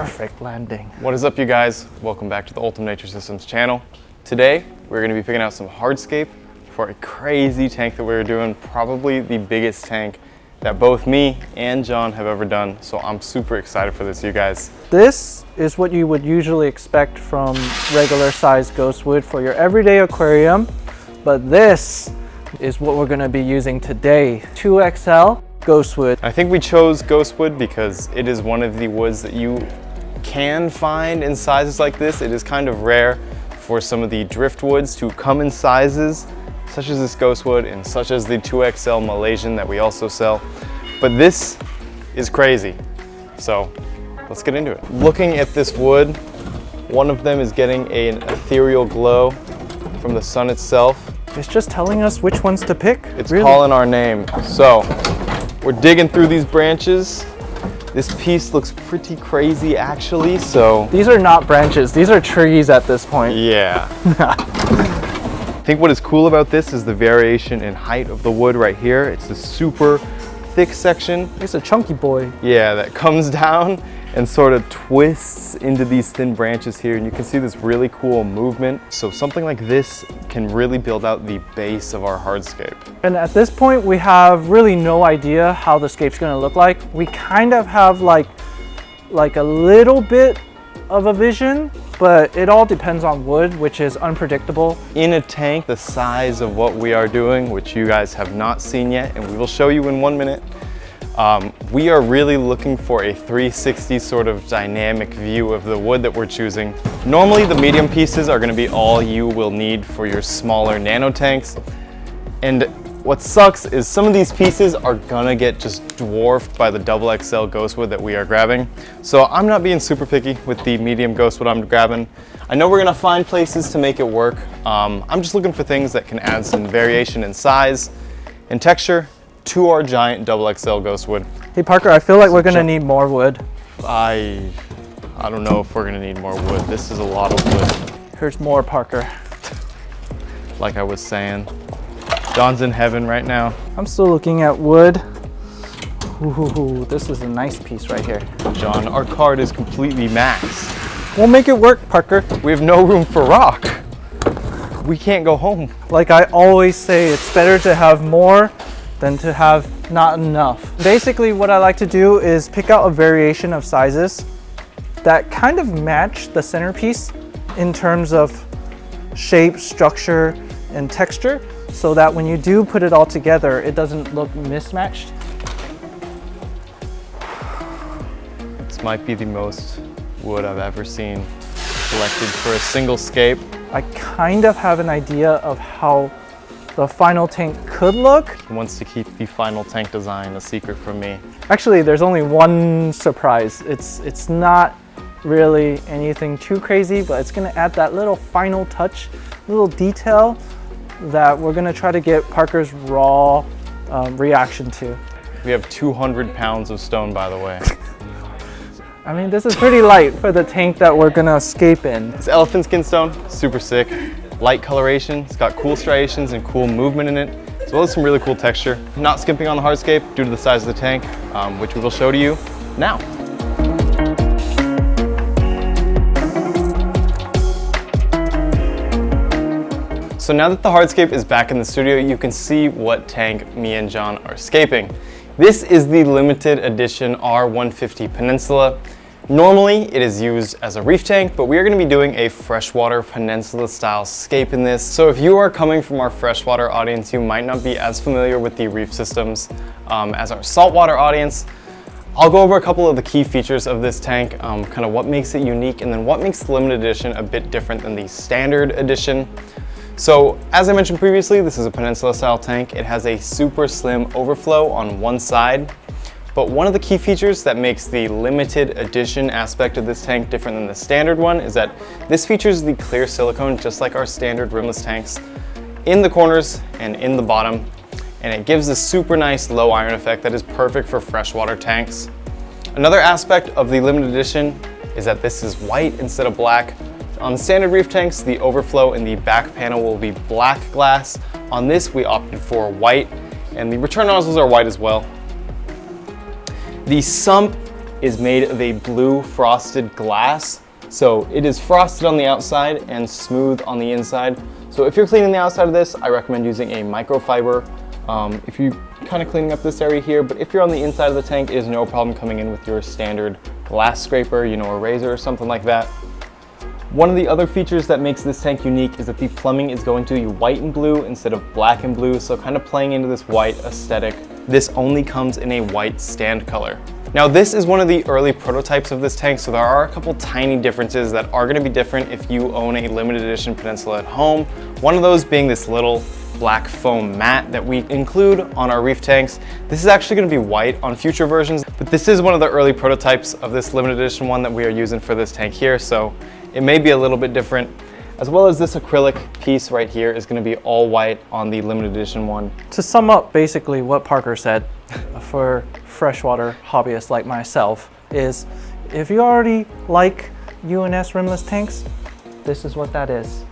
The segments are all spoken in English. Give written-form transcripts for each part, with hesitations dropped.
perfect landing. What is up, you guys? Welcome back to the Ultum Nature Systems channel. Today, we're gonna be picking out some hardscape for a crazy tank that we're doing, probably the biggest tank that both me and John have ever done. So I'm super excited for this, you guys. This is what you would usually expect from regular sized ghostwood for your everyday aquarium, but this is what we're gonna be using today. 2XL ghostwood. I think we chose ghostwood because it is one of the woods that you can find in sizes like this. It is kind of rare for some of the driftwoods to come in sizes such as this ghostwood and such as the 2XL Malaysian that we also sell. But this is crazy. So let's get into it. Looking at this wood, one of them is getting an ethereal glow from the sun itself. It's just telling us which ones to pick. It's calling our name. So we're digging through these branches. This piece looks pretty crazy actually, so. These are not branches, these are trees at this point. Yeah. I think what is cool about this is the variation in height of the wood right here. It's a super thick section. It's a chunky boy. Yeah, that comes down and sort of twists into these thin branches here, and you can see this really cool movement. So something like this can really build out the base of our hardscape. And at this point, we have really no idea how the scape's gonna look like. We kind of have like a little bit of a vision, but it all depends on wood, which is unpredictable. In a tank the size of what we are doing, which you guys have not seen yet, and we will show you in 1 minute, we are really looking for a 360 sort of dynamic view of the wood that we're choosing. Normally the medium pieces are gonna be all you will need for your smaller nano tanks. And what sucks is some of these pieces are gonna get just dwarfed by the XXL ghostwood that we are grabbing. So I'm not being super picky with the medium ghostwood I'm grabbing. I know we're gonna find places to make it work. I'm just looking for things that can add some variation in size and texture to our giant XXL ghostwood. Hey Parker, I feel like we're gonna need more wood. I don't know if we're gonna need more wood. This is a lot of wood. Here's more, Parker. Like I was saying, John's in heaven right now. I'm still looking at wood. Ooh, this is a nice piece right here. John, our card is completely maxed. We'll make it work, Parker. We have no room for rock. We can't go home. Like I always say, it's better to have more than to have not enough. Basically, what I like to do is pick out a variation of sizes that kind of match the centerpiece in terms of shape, structure, and texture, so that when you do put it all together, it doesn't look mismatched. This might be the most wood I've ever seen collected for a single scape. I kind of have an idea of how the final tank could look. He wants to keep the final tank design a secret from me. Actually, there's only one surprise. It's not really anything too crazy, but it's gonna add that little final touch, little detail that we're gonna try to get Parker's raw reaction to. We have 200 pounds of stone, by the way. I mean, this is pretty light for the tank that we're gonna scape in. This elephant skin stone, super sick. Light coloration, it's got cool striations and cool movement in it, as well as some really cool texture. Not skimping on the hardscape due to the size of the tank, which we will show to you now. So now that the hardscape is back in the studio, you can see what tank me and John are scaping. This is the limited edition R150 Peninsula. Normally, it is used as a reef tank, but we are going to be doing a freshwater Peninsula-style scape in this. So if you are coming from our freshwater audience, you might not be as familiar with the reef systems as our saltwater audience. I'll go over a couple of the key features of this tank, kind of what makes it unique, and then what makes the limited edition a bit different than the standard edition. So as I mentioned previously, this is a Peninsula-style tank. It has a super slim overflow on one side. But one of the key features that makes the limited edition aspect of this tank different than the standard one is that this features the clear silicone, just like our standard rimless tanks, in the corners and in the bottom. And it gives a super nice low iron effect that is perfect for freshwater tanks. Another aspect of the limited edition is that this is white instead of black. On standard reef tanks, the overflow in the back panel will be black glass. On this, we opted for white, and the return nozzles are white as well. The sump is made of a blue frosted glass. So it is frosted on the outside and smooth on the inside. So if you're cleaning the outside of this, I recommend using a microfiber. If you're kind of cleaning up this area here, but if you're on the inside of the tank, it is no problem coming in with your standard glass scraper, you know, a razor or something like that. One of the other features that makes this tank unique is that the plumbing is going to be white and blue instead of black and blue, so kind of playing into this white aesthetic. This only comes in a white stand color. Now this is one of the early prototypes of this tank, so there are a couple tiny differences that are going to be different if you own a limited edition Peninsula at home. One of those being this little black foam mat that we include on our Reef tanks. This is actually going to be white on future versions, but this is one of the early prototypes of this limited edition one that we are using for this tank here, so it may be a little bit different. As well as this acrylic piece right here is going to be all white on the limited edition one. To sum up basically what Parker said for freshwater hobbyists like myself is, if you already like UNS rimless tanks, this is what that is.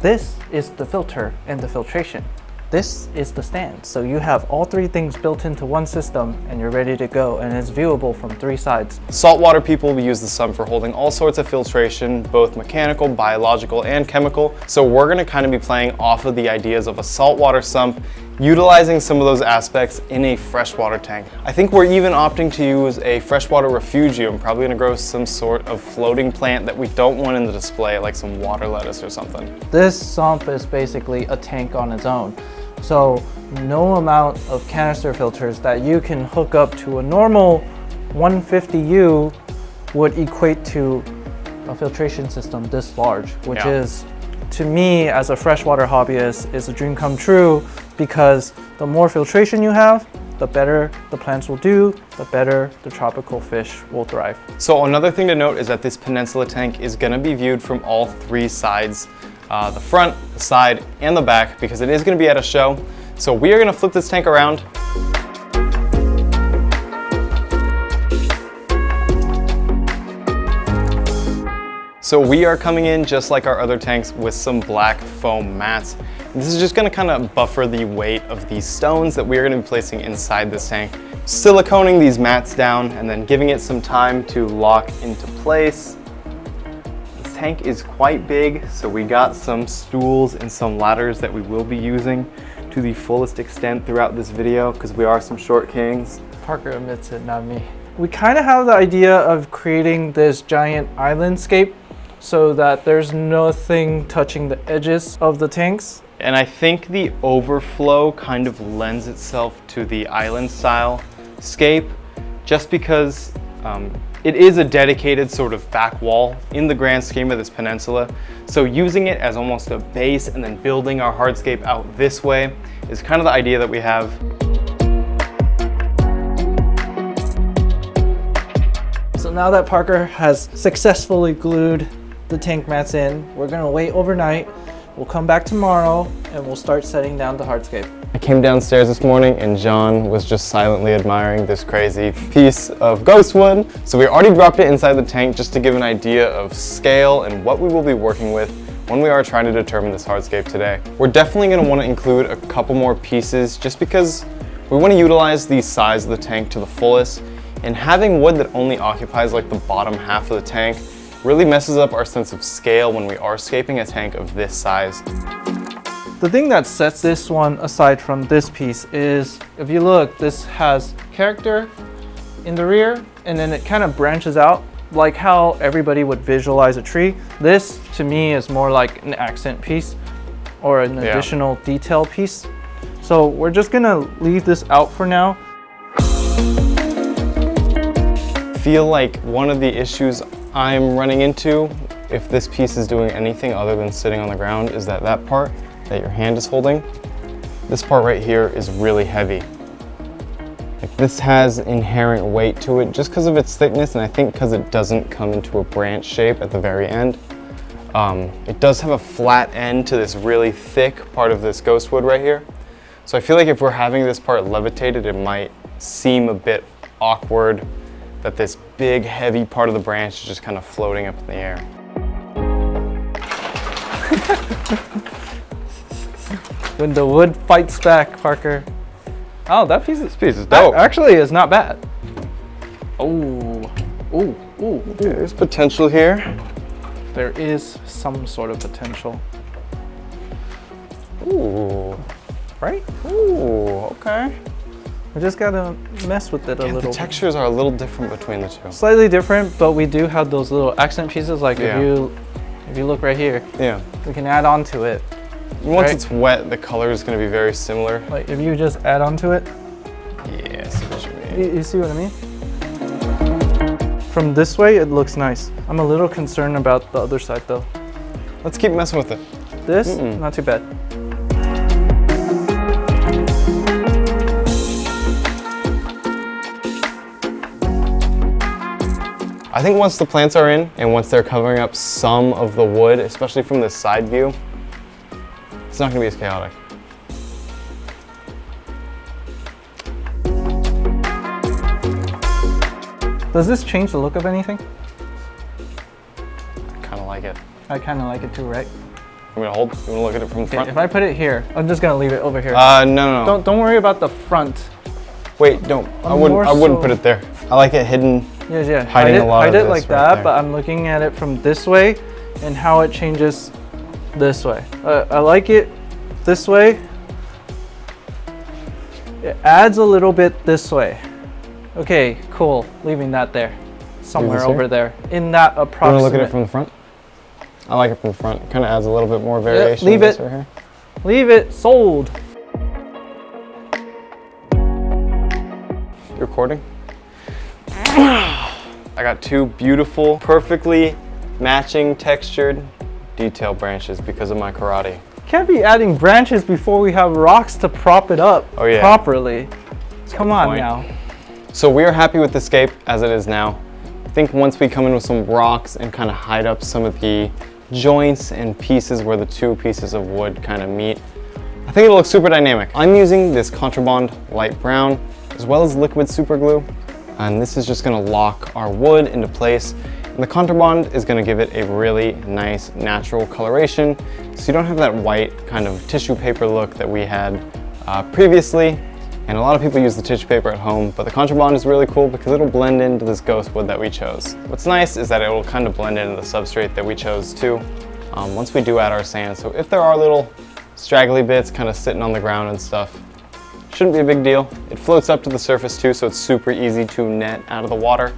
This is the filter and the filtration. This is the stand. So you have all three things built into one system and you're ready to go, and it's viewable from three sides. Saltwater people will use the sump for holding all sorts of filtration, both mechanical, biological, and chemical. So we're gonna kind of be playing off of the ideas of a saltwater sump, utilizing some of those aspects in a freshwater tank. I think we're even opting to use a freshwater refugium, probably gonna grow some sort of floating plant that we don't want in the display, like some water lettuce or something. This sump is basically a tank on its own. So no amount of canister filters that you can hook up to a normal 150U would equate to a filtration system this large, which is, to me as a freshwater hobbyist, is a dream come true, because the more filtration you have, the better the plants will do, the better the tropical fish will thrive. So another thing to note is that this Peninsula tank is going to be viewed from all three sides, the front, the side, and the back, because it is going to be at a show. So we are going to flip this tank around. So we are coming in just like our other tanks with some black foam mats. And this is just going to kind of buffer the weight of these stones that we are going to be placing inside this tank. Siliconing these mats down and then giving it some time to lock into place. This tank is quite big, so we got some stools and some ladders that we will be using to the fullest extent throughout this video, because we are some short kings. Parker admits it, not me. We kind of have the idea of creating this giant islandscape so that there's nothing touching the edges of the tanks. And I think the overflow kind of lends itself to the island style scape, just because it is a dedicated sort of back wall in the grand scheme of this peninsula. So using it as almost a base and then building our hardscape out this way is kind of the idea that we have. So now that Parker has successfully glued the tank mats in, we're gonna wait overnight. We'll come back tomorrow and we'll start setting down the hardscape. I came downstairs this morning and John was just silently admiring this crazy piece of ghost wood. So we already dropped it inside the tank just to give an idea of scale and what we will be working with when we are trying to determine this hardscape today. We're definitely going to want to include a couple more pieces just because we want to utilize the size of the tank to the fullest, and having wood that only occupies like the bottom half of the tank really messes up our sense of scale when we are scaping a tank of this size. The thing that sets this one aside from this piece is, if you look, this has character in the rear and then it kind of branches out like how everybody would visualize a tree. This to me is more like an accent piece or an additional detail piece. So we're just gonna leave this out for now. I feel like one of the issues I'm running into, if this piece is doing anything other than sitting on the ground, is that that part that your hand is holding, this part right here is really heavy. Like, this has inherent weight to it just because of its thickness, and I think because it doesn't come into a branch shape at the very end. It does have a flat end to this really thick part of this ghost wood right here. So I feel like if we're having this part levitated, it might seem a bit awkward that this big heavy part of the branch is just kind of floating up in the air. When the wood fights back, Parker. Oh, that piece is dope. actually is not bad. Oh, ooh, ooh. There's potential here. There is some sort of potential. Ooh. Right? Ooh, okay. We just gotta mess with it a little The bit. textures are a little different between the two. Slightly different, but we do have those little accent pieces. Like if you look right here, Yeah. we can add on to it. Once Right. it's wet, the color is going to be very similar. Like if you just add on to it, Yeah, I see what you mean. you see what I mean? From this way, it looks nice. I'm a little concerned about the other side though. Let's keep messing with it. This, not too bad. I think once the plants are in and once they're covering up some of the wood, especially from the side view, it's not going to be as chaotic. Does this change the look of anything? I kind of like it. I kind of like it too, right? You want me to hold? You want to look at it from the front? If I put it here, I'm just gonna leave it over here. No. Don't worry about the front. Wait, don't. I wouldn't put it there. I like it hidden. Yeah. Hiding a lot of hide it this like right that, there. but I'm looking at it from this way and how it changes this way. I like it this way. It adds a little bit this way. Okay, cool. Leaving that there. Somewhere this here? over there. In that You want approximate. to look at it from the front? I like it from the front. Kind of adds a little bit more variation. leave to this it. right here. Leave it. Sold. You recording? I got two beautiful, perfectly matching textured detail branches because of my karate. Can't be adding branches before we have rocks to prop it up properly. Come on point. now. So we are happy with the scape as it is now. I think once we come in with some rocks and kind of hide up some of the joints and pieces where the two pieces of wood kind of meet, I think it'll look super dynamic. I'm using this Controbase light brown as well as liquid super glue, and this is just gonna lock our wood into place. And the Controbase is gonna give it a really nice natural coloration, so you don't have that white kind of tissue paper look that we had previously. And a lot of people use the tissue paper at home, but the Controbase is really cool because it'll blend into this ghost wood that we chose. What's nice is that it will kind of blend into the substrate that we chose too, once we do add our sand. So if there are little straggly bits kind of sitting on the ground and stuff, shouldn't be a big deal. It floats up to the surface too, so it's super easy to net out of the water.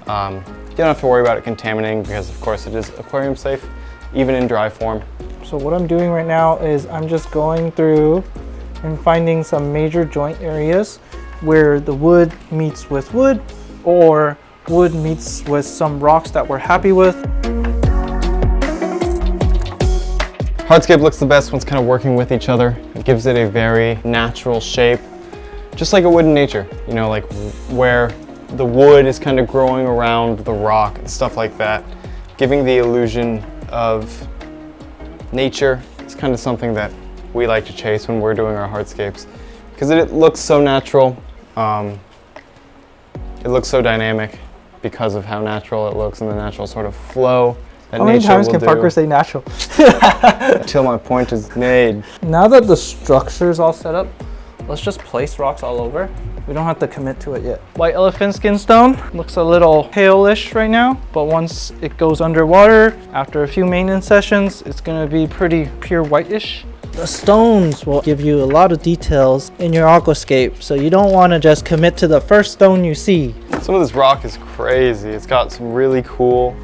You don't have to worry about it contaminating because of course it is aquarium safe, even in dry form. So what I'm doing right now is I'm just going through and finding some major joint areas where the wood meets with wood or wood meets with some rocks that we're happy with. Hardscape looks the best when it's kind of working with each other. It gives it a very natural shape, just like it would in nature. You know, like where the wood is kind of growing around the rock and stuff like that, giving the illusion of nature. It's kind of something that we like to chase when we're doing our hardscapes because it looks so natural. It looks so dynamic because of how natural it looks and the natural sort of flow that How many nature times will can do. Parker say natural? Until my point is made. Now that the structure's all set up, let's just place rocks all over. We don't have to commit to it yet. White elephant skin stone looks a little pale-ish right now, but once it goes underwater, after a few maintenance sessions, it's gonna be pretty pure whitish. The stones will give you a lot of details in your aquascape, so you don't want to just commit to the first stone you see. Some of this rock is crazy. It's got some really cool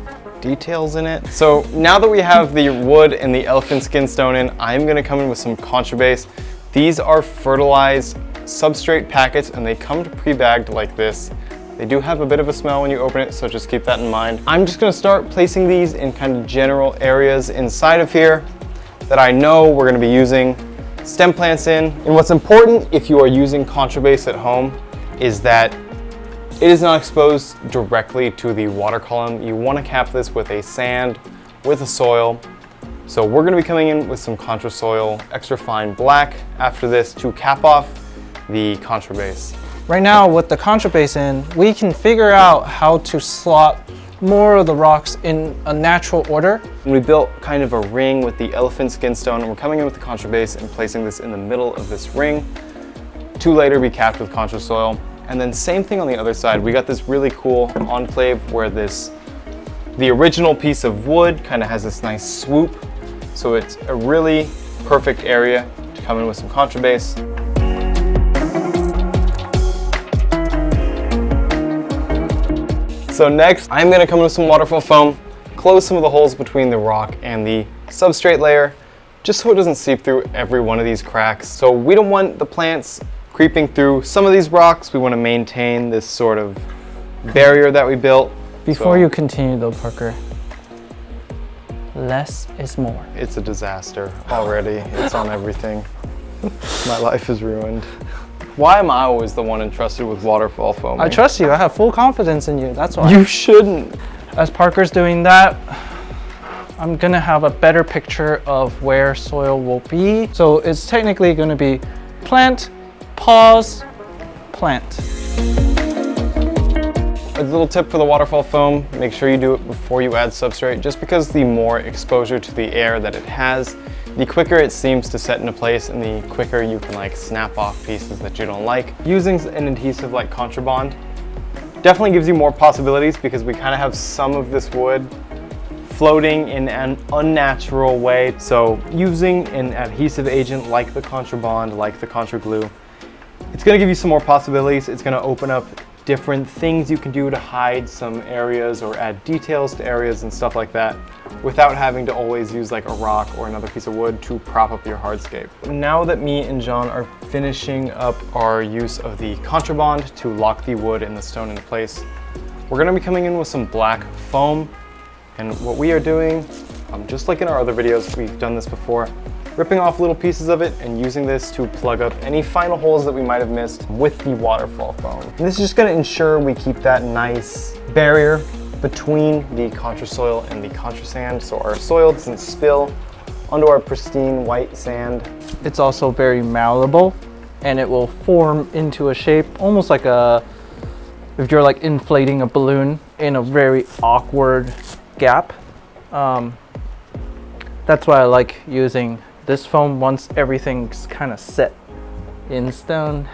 details in it. So now that we have the wood and the elephant skin stone in, I'm gonna come in with some Controbase. These are fertilized substrate packets and they come pre-bagged like this. They do have a bit of a smell when you open it, so just keep that in mind. I'm just gonna start placing these in kind of general areas inside of here that I know we're gonna be using stem plants in. And what's important if you are using Controbase at home is that it is not exposed directly to the water column. You wanna cap this with a sand, with a soil. So we're gonna be coming in with some Controsoil extra fine black after this to cap off the Controbase. Right now with the Controbase in, we can figure out how to slot more of the rocks in a natural order. We built kind of a ring with the elephant skin stone and we're coming in with the Controbase and placing this in the middle of this ring to later be capped with Controsoil. And then same thing on the other side. We got this really cool enclave where the original piece of wood kind of has this nice swoop. So it's a really perfect area to come in with some Controbase. So next, I'm gonna come in with some waterfall foam, close some of the holes between the rock and the substrate layer, just so it doesn't seep through every one of these cracks. So we don't want the plants creeping through some of these rocks. We want to maintain this sort of barrier that we built. Before you continue though, Parker, less is more. It's a disaster already. It's on everything. My life is ruined. Why am I always the one entrusted with waterfall foaming? I trust you. I have full confidence in you. That's why. You shouldn't. As Parker's doing that, I'm gonna have a better picture of where soil will be. So it's technically gonna be plant, pause, plant. A little tip for the waterfall foam, make sure you do it before you add substrate, just because the more exposure to the air that it has, the quicker it seems to set into place and the quicker you can like snap off pieces that you don't like. Using an adhesive like Controbase definitely gives you more possibilities because we kind of have some of this wood floating in an unnatural way. So using an adhesive agent like the Controbase, like the Controglue, it's going to give you some more possibilities. It's going to open up different things you can do to hide some areas or add details to areas and stuff like that without having to always use like a rock or another piece of wood to prop up your hardscape. Now that me and John are finishing up our use of the Controbase to lock the wood and the stone into place, we're going to be coming in with some black foam. And what we are doing, just like in our other videos, we've done this before, ripping off little pieces of it and using this to plug up any final holes that we might have missed with the waterfall foam. And this is just going to ensure we keep that nice barrier between the Controsoil and the Controsand, so our soil doesn't spill onto our pristine white sand. It's also very malleable and it will form into a shape almost like if you're like inflating a balloon in a very awkward gap. That's why I like using this foam once everything's kind of set in stone.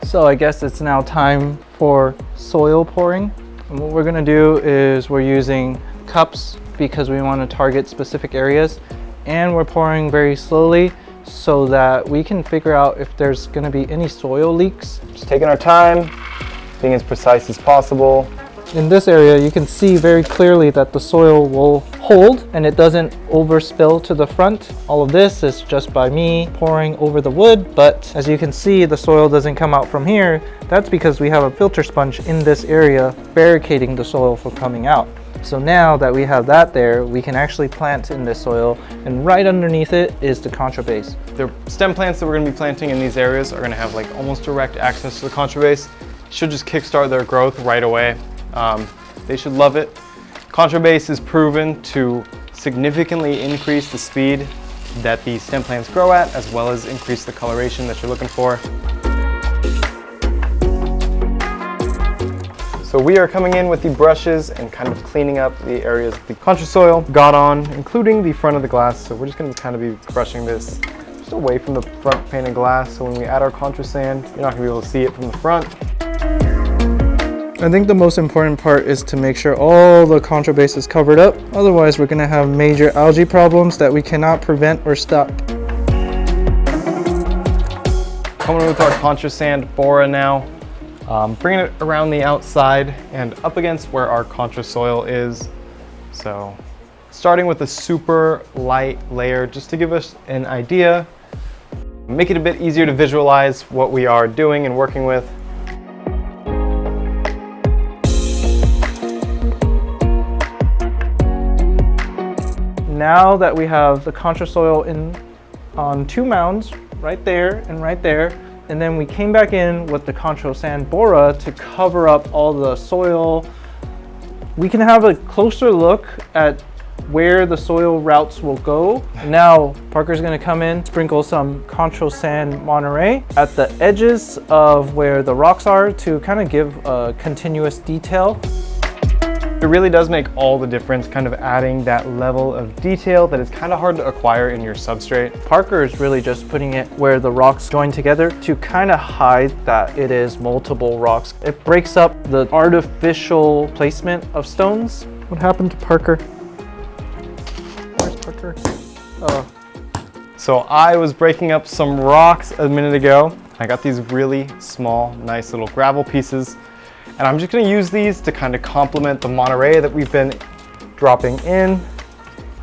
So I guess it's now time for soil pouring. And what we're gonna do is we're using cups because we want to target specific areas, and we're pouring very slowly so that we can figure out if there's gonna be any soil leaks. Just taking our time, being as precise as possible. In this area, you can see very clearly that the soil will hold and it doesn't overspill to the front. All of this is just by me pouring over the wood, but as you can see, the soil doesn't come out from here. That's because we have a filter sponge in this area barricading the soil from coming out. So now that we have that there, we can actually plant in this soil, and right underneath it is the Controbase. The stem plants that we're going to be planting in these areas are going to have like almost direct access to the Controbase. Should just kickstart their growth right away. They should love it. Controbase is proven to significantly increase the speed that the stem plants grow at, as well as increase the coloration that you're looking for. So we are coming in with the brushes and kind of cleaning up the areas the Controsoil got on, including the front of the glass. So we're just going to kind of be brushing this just away from the front pane of glass. So when we add our Controsand, you're not going to be able to see it from the front. I think the most important part is to make sure all the Controbase is covered up. Otherwise, we're going to have major algae problems that we cannot prevent or stop. Coming with our Controsand Bora now. Bringing it around the outside and up against where our Controsoil is. So starting with a super light layer just to give us an idea, make it a bit easier to visualize what we are doing and working with. Now that we have the Controsoil on two mounds, right there, and then we came back in with the Controsand Bora to cover up all the soil, we can have a closer look at where the soil routes will go. Now Parker's going to come in, sprinkle some Controsand Monterey at the edges of where the rocks are to kind of give a continuous detail. It really does make all the difference, kind of adding that level of detail that is kind of hard to acquire in your substrate. Parker is really just putting it where the rocks join together to kind of hide that it is multiple rocks. It breaks up the artificial placement of stones. What happened to Parker? Where's Parker? Oh. So I was breaking up some rocks a minute ago. I got these really small, nice little gravel pieces. And I'm just gonna use these to kind of complement the Monterey that we've been dropping in.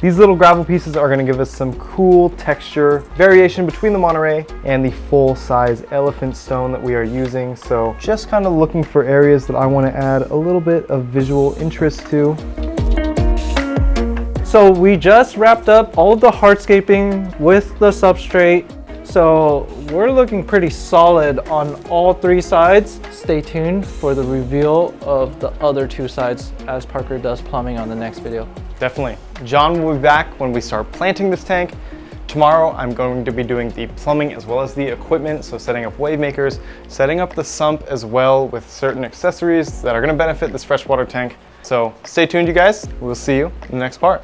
These little gravel pieces are gonna give us some cool texture variation between the Monterey and the full-size elephant stone that we are using. So just kind of looking for areas that I wanna add a little bit of visual interest to. So we just wrapped up all of the hardscaping with the substrate. So we're looking pretty solid on all three sides. Stay tuned for the reveal of the other two sides as Parker does plumbing on the next video. Definitely. John will be back when we start planting this tank. Tomorrow I'm going to be doing the plumbing as well as the equipment, so setting up wave makers, setting up the sump as well with certain accessories that are going to benefit this freshwater tank. So stay tuned, you guys. We'll see you in the next part.